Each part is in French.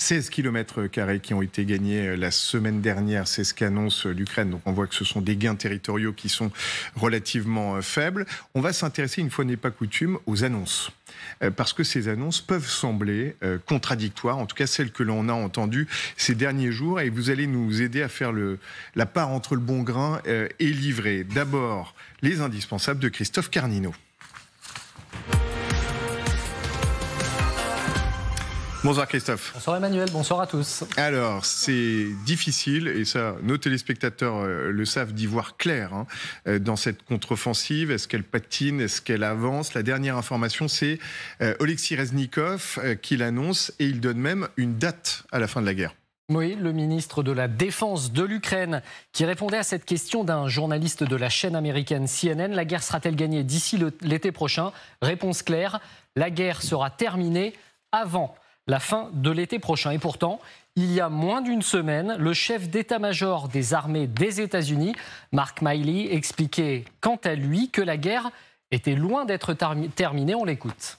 16 km² qui ont été gagnés la semaine dernière, c'est ce qu'annonce l'Ukraine. Donc on voit que ce sont des gains territoriaux qui sont relativement faibles. On va s'intéresser, une fois n'est pas coutume, aux annonces. Parce que ces annonces peuvent sembler contradictoires, en tout cas celles que l'on a entendues ces derniers jours. Et vous allez nous aider à faire la part entre le bon grain et l'ivraie. D'abord, les indispensables de Christophe Carnino. Bonsoir Christophe. Bonsoir Emmanuel, bonsoir à tous. Alors, c'est difficile, et ça, nos téléspectateurs le savent, d'y voir clair dans cette contre-offensive. Est-ce qu'elle patine? Est-ce qu'elle avance? La dernière information, c'est Oleksiy Reznikov qui l'annonce, et il donne même une date à la fin de la guerre. Oui, le ministre de la Défense de l'Ukraine qui répondait à cette question d'un journaliste de la chaîne américaine CNN. La guerre sera-t-elle gagnée d'ici l'été prochain? Réponse claire, la guerre sera terminée avant la fin de l'été prochain. Et pourtant, il y a moins d'une semaine, le chef d'état-major des armées des États-Unis, Mark Milley, expliquait quant à lui que la guerre était loin d'être terminée. On l'écoute.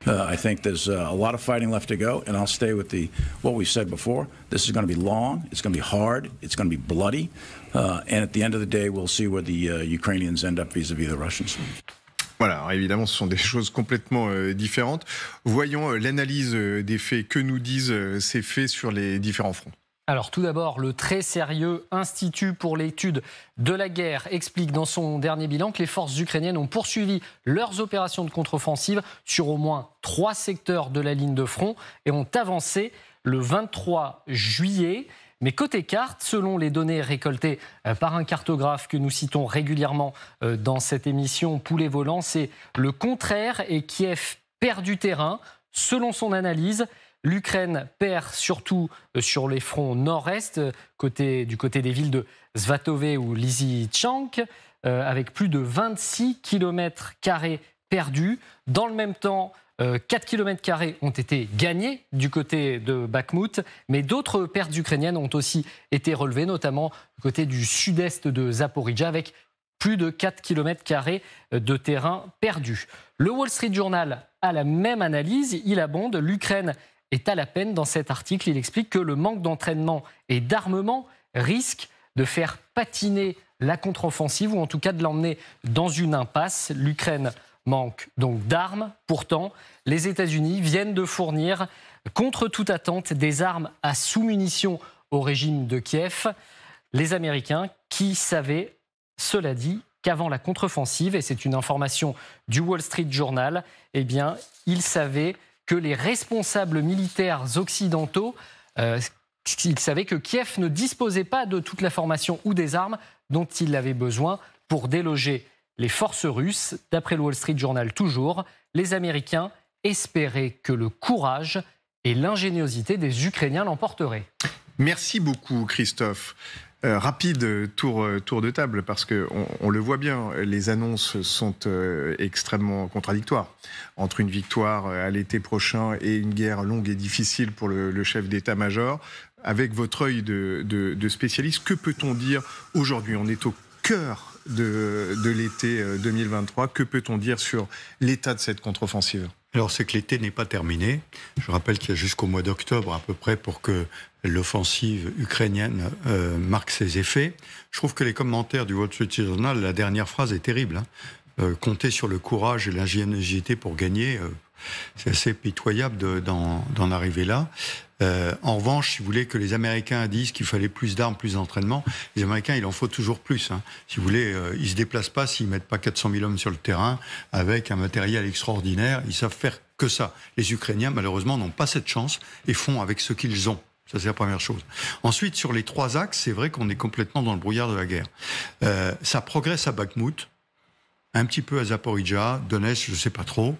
I think there's a lot of fighting left to go, and I'll stay with what we said before. This is going to be long, it's going to be hard, it's going to be bloody, and at the end of the day, we'll see where the Ukrainians end up vis-à-vis the Russians. Voilà, alors évidemment, ce sont des choses complètement différentes. Voyons l'analyse des faits. Que nous disent ces faits sur les différents fronts? Alors tout d'abord, le très sérieux Institut pour l'étude de la guerre explique dans son dernier bilan que les forces ukrainiennes ont poursuivi leurs opérations de contre-offensive sur au moins 3 secteurs de la ligne de front et ont avancé le 23 juillet. Mais côté carte, selon les données récoltées par un cartographe que nous citons régulièrement dans cette émission Poulet Volant, c'est le contraire et Kiev perd du terrain. Selon son analyse, l'Ukraine perd surtout sur les fronts nord-est, du côté des villes de Svatove ou Lysychansk, avec plus de 26 km² perdus. Dans le même temps, 4 km² ont été gagnés du côté de Bakhmout, mais d'autres pertes ukrainiennes ont aussi été relevées, notamment du côté du sud-est de Zaporijjia, avec plus de 4 km² de terrain perdu. Le Wall Street Journal a la même analyse, il abonde. L'Ukraine est à la peine dans cet article. Il explique que le manque d'entraînement et d'armement risque de faire patiner la contre-offensive, ou en tout cas de l'emmener dans une impasse. L'Ukraine manque donc d'armes. Pourtant, les États-Unis viennent de fournir, contre toute attente, des armes à sous-munitions au régime de Kiev. Les Américains qui savaient, cela dit, qu'avant la contre-offensive, et c'est une information du Wall Street Journal, eh bien, ils savaient que les responsables militaires occidentaux, ils savaient que Kiev ne disposait pas de toute la formation ou des armes dont il avait besoin pour déloger les forces russes. D'après le Wall Street Journal toujours, les Américains espéraient que le courage et l'ingéniosité des Ukrainiens l'emporteraient. Merci beaucoup Christophe. Rapide tour de table, parce qu'on le voit bien, les annonces sont extrêmement contradictoires. Entre une victoire à l'été prochain et une guerre longue et difficile pour le chef d'état-major, avec votre œil de spécialiste, que peut-on dire aujourd'hui? On est au cœur de l'été 2023. Que peut-on dire sur l'état de cette contre-offensive? Alors, c'est que l'été n'est pas terminé. Je rappelle qu'il y a jusqu'au mois d'octobre à peu près pour que l'offensive ukrainienne marque ses effets. Je trouve que les commentaires du Wall Street Journal, la dernière phrase est terrible. Compter sur le courage et l'ingéniosité pour gagner, c'est assez pitoyable d'en arriver là. En revanche, si vous voulez que les Américains disent qu'il fallait plus d'armes, plus d'entraînement, les Américains, il en faut toujours plus. Si vous voulez, ils ne se déplacent pas s'ils ne mettent pas 400 000 hommes sur le terrain avec un matériel extraordinaire. Ils savent faire que ça. Les Ukrainiens, malheureusement, n'ont pas cette chance et font avec ce qu'ils ont. Ça, c'est la première chose. Ensuite, sur les 3 axes, c'est vrai qu'on est complètement dans le brouillard de la guerre. Ça progresse à Bakhmout, un petit peu à Zaporijjia, Donetsk, je ne sais pas trop.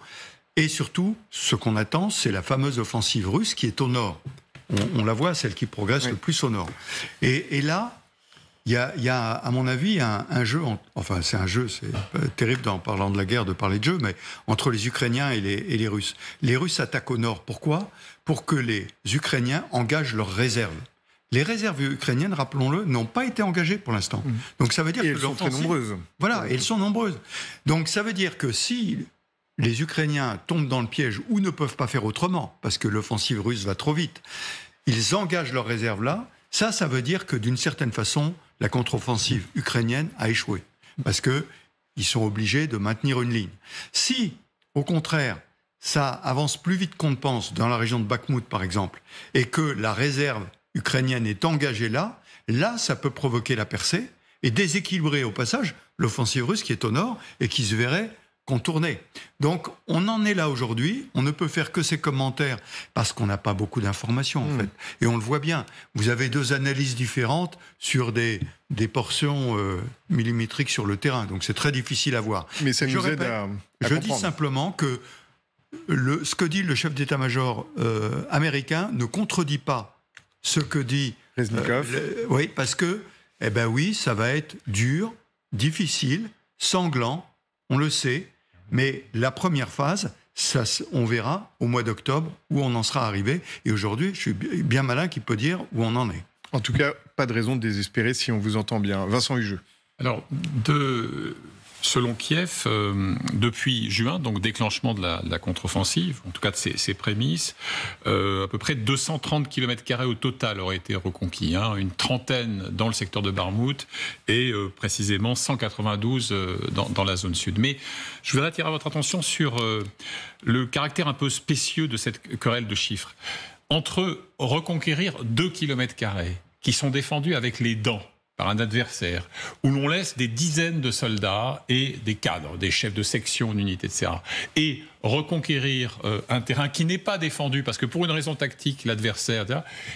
Et surtout, ce qu'on attend, c'est la fameuse offensive russe qui est au nord. On la voit, celle qui progresse le plus au nord. Et là, il y a, à mon avis, un jeu, enfin c'est un jeu, c'est terrible en parlant de la guerre de parler de jeu, mais entre les Ukrainiens et les Russes. Les Russes attaquent au nord. Pourquoi? Pour que les Ukrainiens engagent leurs réserves. Les réserves ukrainiennes, rappelons-le, n'ont pas été engagées pour l'instant. Donc ça veut dire et que elles sont très nombreuses. Voilà, et elles sont nombreuses. Donc ça veut dire que si les Ukrainiens tombent dans le piège ou ne peuvent pas faire autrement, parce que l'offensive russe va trop vite, ils engagent leurs réserves là, ça veut dire que d'une certaine façon, la contre-offensive ukrainienne a échoué, parce qu'ils sont obligés de maintenir une ligne. Si, au contraire, ça avance plus vite qu'on ne pense dans la région de Bakhmout, par exemple, et que la réserve ukrainienne est engagée là, ça peut provoquer la percée et déséquilibrer au passage l'offensive russe qui est au nord et qui se verrait contournée. Donc, on en est là aujourd'hui. On ne peut faire que ces commentaires parce qu'on n'a pas beaucoup d'informations, en fait. Et on le voit bien. Vous avez deux analyses différentes sur des portions millimétriques sur le terrain. Donc, c'est très difficile à voir. Mais ça nous aide à Je comprendre. dis simplement que ce que dit le chef d'état-major américain ne contredit pas ce que dit Reznikov. Oui, parce que, oui, ça va être dur, difficile, sanglant, on le sait, mais la première phase, on verra au mois d'octobre où on en sera arrivé. Et aujourd'hui, je suis bien malin qui peut dire où on en est. En tout cas, pas de raison de désespérer si on vous entend bien. Vincent Hugeux. Alors, selon Kiev, depuis juin, donc déclenchement de la contre-offensive, en tout cas de ses prémices, à peu près 230 km² au total auraient été reconquis, une trentaine dans le secteur de Barmout et précisément 192 dans la zone sud. Mais je voudrais attirer votre attention sur le caractère un peu spécieux de cette querelle de chiffres. Entre reconquérir 2 km² qui sont défendus avec les dents par un adversaire, où l'on laisse des dizaines de soldats et des cadres, des chefs de section, d'unités, etc. Et reconquérir un terrain qui n'est pas défendu, parce que pour une raison tactique, l'adversaire,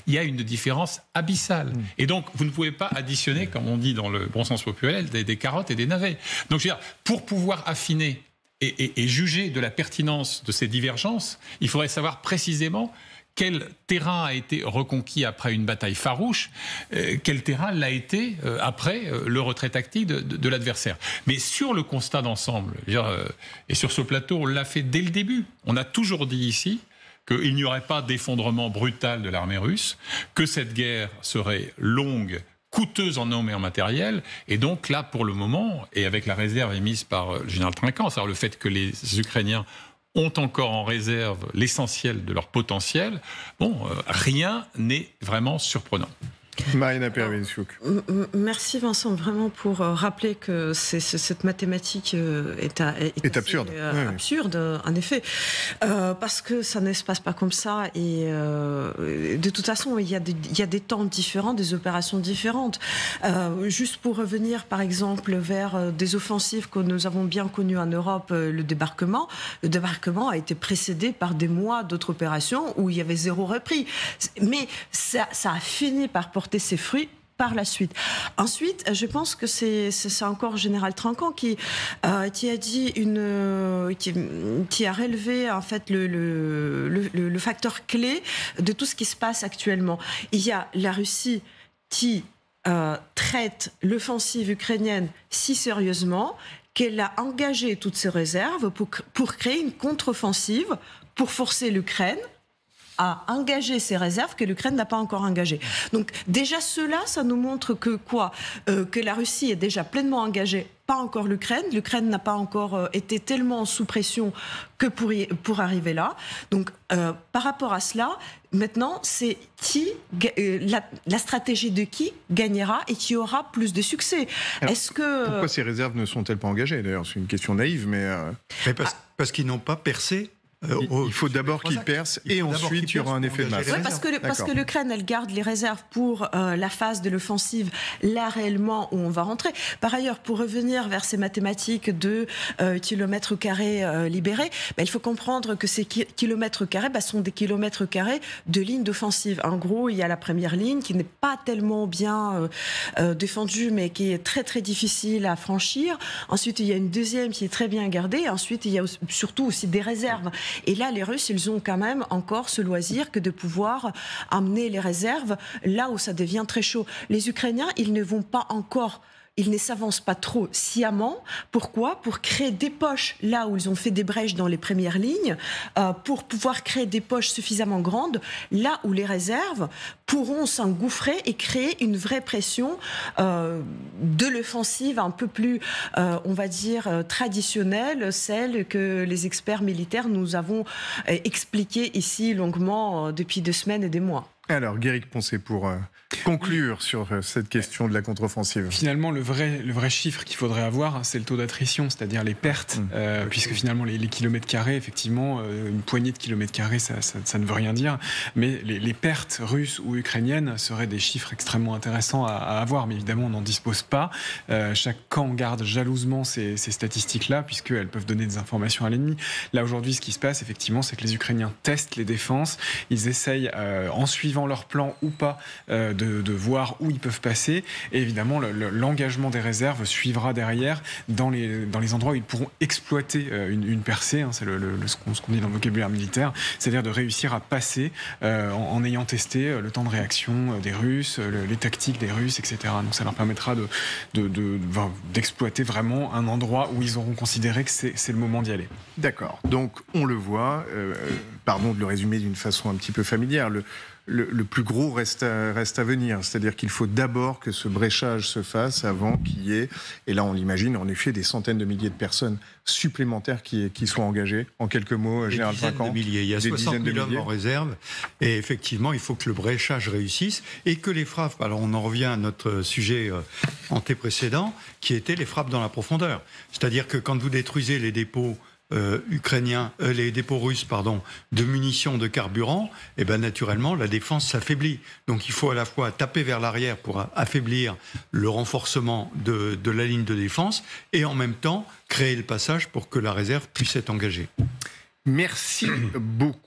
il y a une différence abyssale. Et donc, vous ne pouvez pas additionner, comme on dit dans le bon sens populaire, des carottes et des navets. Donc, je veux dire, pour pouvoir affiner et juger de la pertinence de ces divergences, il faudrait savoir précisément quel terrain a été reconquis après une bataille farouche, quel terrain l'a été après le retrait tactique de l'adversaire. Mais sur le constat d'ensemble, et sur ce plateau, on l'a fait dès le début. On a toujours dit ici qu'il n'y aurait pas d'effondrement brutal de l'armée russe, que cette guerre serait longue, coûteuse en hommes et en matériel, et donc là, pour le moment, et avec la réserve émise par le général Trinquant, c'est-à-dire le fait que les Ukrainiens ont encore en réserve l'essentiel de leur potentiel, rien n'est vraiment surprenant. Marina Perevinsiuk. Merci Vincent, vraiment pour rappeler que cette mathématique est absurde. Absurde, en effet, parce que ça ne se passe pas comme ça. Et de toute façon, il y a des temps différents, des opérations différentes. Juste pour revenir, par exemple, vers des offensives que nous avons bien connues en Europe, le débarquement a été précédé par des mois d'autres opérations où il y avait zéro repris. Mais ça a fini par porter ses fruits par la suite. Ensuite, je pense que c'est encore Général Trinquant qui a dit qui a relevé en fait le facteur clé de tout ce qui se passe actuellement. Il y a la Russie qui traite l'offensive ukrainienne si sérieusement qu'elle a engagé toutes ses réserves pour créer une contre-offensive, pour forcer l'Ukraine à engager ses réserves que l'Ukraine n'a pas encore engagées. Donc déjà cela, ça nous montre que la Russie est déjà pleinement engagée, pas encore l'Ukraine. L'Ukraine n'a pas encore été tellement sous pression que pour arriver là. Donc par rapport à cela, maintenant c'est la stratégie de qui gagnera et qui aura plus de succès. Alors, pourquoi ces réserves ne sont-elles pas engagées d'ailleurs? C'est une question naïve, mais parce qu'ils n'ont pas percé. Il faut d'abord qu'ils percent et ensuite il y aura un effet de masse. Oui, parce que l'Ukraine, elle garde les réserves pour la phase de l'offensive, là réellement où on va rentrer. Par ailleurs, pour revenir vers ces mathématiques de kilomètres carrés libérés, il faut comprendre que ces kilomètres carrés sont des kilomètres carrés de lignes d'offensive. En gros, il y a la première ligne qui n'est pas tellement bien défendue, mais qui est très très difficile à franchir. Ensuite, il y a une deuxième qui est très bien gardée. Ensuite, il y a surtout aussi des réserves. Et là, les Russes, ils ont quand même encore ce loisir que de pouvoir amener les réserves là où ça devient très chaud. Les Ukrainiens, ils ne s'avancent pas trop sciemment. Pourquoi? Pour créer des poches là où ils ont fait des brèches dans les premières lignes, pour pouvoir créer des poches suffisamment grandes là où les réserves pourront s'engouffrer et créer une vraie pression de l'offensive un peu plus, on va dire, traditionnelle, celle que les experts militaires nous avons expliquée ici longuement depuis 2 semaines et des mois. Alors, Guéric Poncet, pour conclure sur cette question de la contre-offensive. Finalement, le vrai chiffre qu'il faudrait avoir, c'est le taux d'attrition, c'est-à-dire les pertes, puisque finalement, les kilomètres carrés, effectivement, une poignée de kilomètres carrés, ça ne veut rien dire, mais les pertes russes ou ukrainiennes seraient des chiffres extrêmement intéressants à avoir, mais évidemment, on n'en dispose pas. Chaque camp garde jalousement ces statistiques-là, puisqu'elles peuvent donner des informations à l'ennemi. Là, aujourd'hui, ce qui se passe, effectivement, c'est que les Ukrainiens testent les défenses, ils essayent, en suivant leur plan ou pas, de voir où ils peuvent passer, et évidemment l'engagement des réserves suivra derrière dans les endroits où ils pourront exploiter une percée, c'est ce qu'on dit dans le vocabulaire militaire, c'est-à-dire de réussir à passer en ayant testé le temps de réaction des Russes, les tactiques des Russes, etc. Donc ça leur permettra d'exploiter vraiment un endroit où ils auront considéré que c'est le moment d'y aller. D'accord, donc on le voit, pardon de le résumer d'une façon un petit peu familière, le plus gros reste à venir. C'est-à-dire qu'il faut d'abord que ce bréchage se fasse avant qu'il y ait, et là on l'imagine, en effet, des centaines de milliers de personnes supplémentaires qui soient engagées. En quelques mots, Général Trinquant. Il y a 60 000 hommes en réserve. Et effectivement, il faut que le bréchage réussisse et que les frappes, alors on en revient à notre sujet antécédent, qui était les frappes dans la profondeur. C'est-à-dire que quand vous détruisez les dépôts les dépôts russes de munitions, de carburant, et ben naturellement la défense s'affaiblit. Donc il faut à la fois taper vers l'arrière pour affaiblir le renforcement de la ligne de défense et en même temps créer le passage pour que la réserve puisse être engagée. Merci beaucoup.